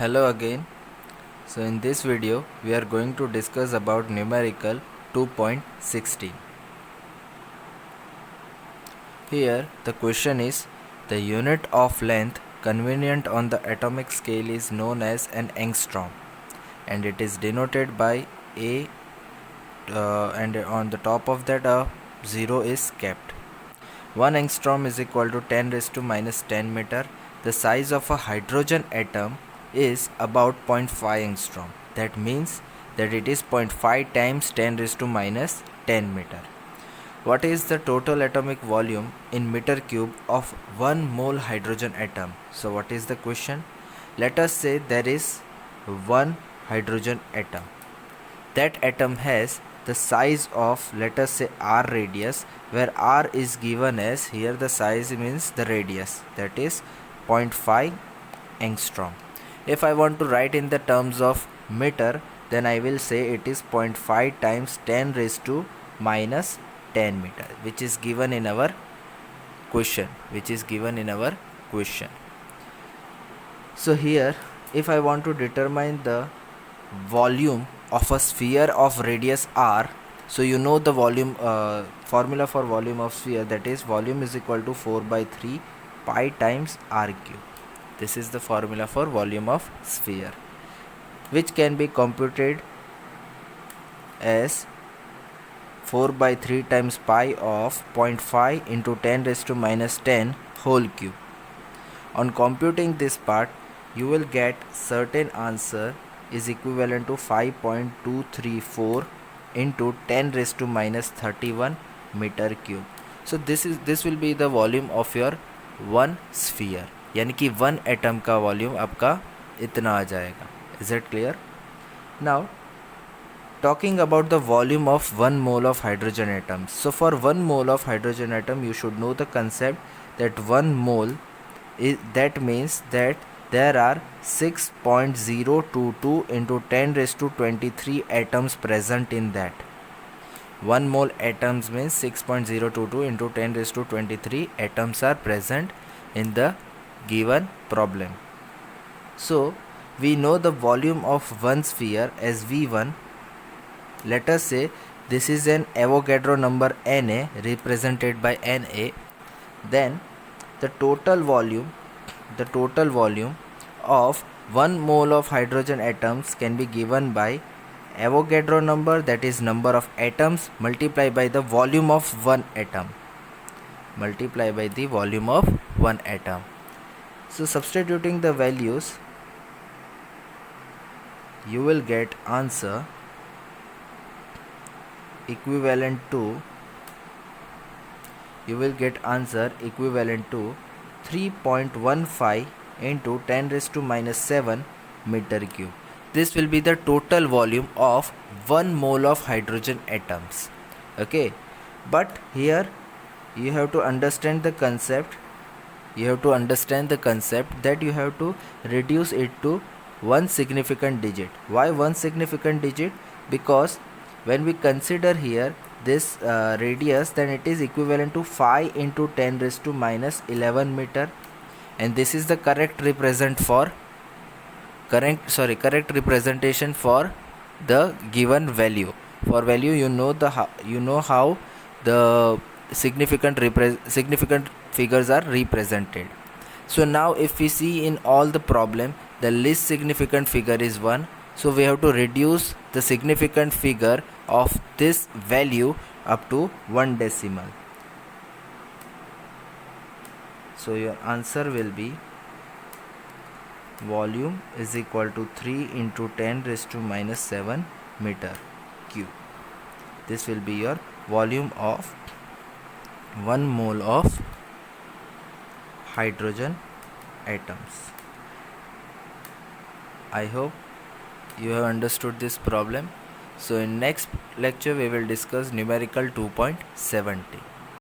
Hello again. So in this video we are going to discuss about numerical 2.16. Here the question is, the unit of length convenient on the atomic scale is known as an angstrom, and it is denoted by A, and on the top of that a 0 is kept. 1 angstrom is equal to 10 raised to minus 10 meter. The size of a hydrogen atom is about 0.5 angstrom. That means that it is 0.5 times 10 raised to minus 10 meter. What is the total atomic volume in meter cube of 1 mole hydrogen atom? So what is the question? Let us say there is 1 hydrogen atom. That atom has the size of, let us say, r radius, where r is given as, here the size means the radius, that is 0.5 angstrom. If I want to write in the terms of meter, then I will say it is 0.5 times 10 raised to minus 10 meter, which is given in our question. So here, if I want to determine the volume of a sphere of radius r, so you know the volume formula for volume of sphere, that is volume is equal to 4 by 3 pi times r cube. This is the formula for volume of sphere, which can be computed as 4 by 3 times pi of 0.5 into 10 raised to minus 10 whole cube. On computing this part, you will get certain answer is equivalent to 5.234 into 10 raised to minus 31 meter cube. So this will be the volume of your one sphere, यानी कि 1 atom का volume आपका इतना आ जाएगा. Is it clear? Now talking about the volume of 1 mole of hydrogen atoms. So for 1 mole of hydrogen atom, you should know the concept that 1 mole is, that means that there are 6.022 into 10 raised to 23 atoms present in that. 1 mole atoms means 6.022 into 10 raised to 23 atoms are present in the given problem. So we know the volume of one sphere as V1. Let us say this is an Avogadro number Na represented by Na. Then the total volume of 1 mole of hydrogen atoms can be given by Avogadro number, that is number of atoms, multiplied by the volume of one atom. So substituting the values, you will get answer equivalent to 3.15 into 10 raised to minus 7 meter cube. This will be the total volume of 1 mole of hydrogen atoms. Okay, but here you have to understand the concept. That you have to reduce it to one significant digit. Why one significant digit? Because when we consider here this radius, then it is equivalent to 5 into 10 raised to minus 11 meter, and this is the correct representation for the given value. For value, you know how the significant figures are represented. So now if we see in all the problem, the least significant figure is 1. So we have to reduce the significant figure of this value up to 1 decimal. So your answer will be volume is equal to 3 into 10 raised to minus 7 meter cube. This will be your volume of 1 mole of hydrogen atoms. I hope you have understood this problem. So in next lecture we will discuss numerical 2.70.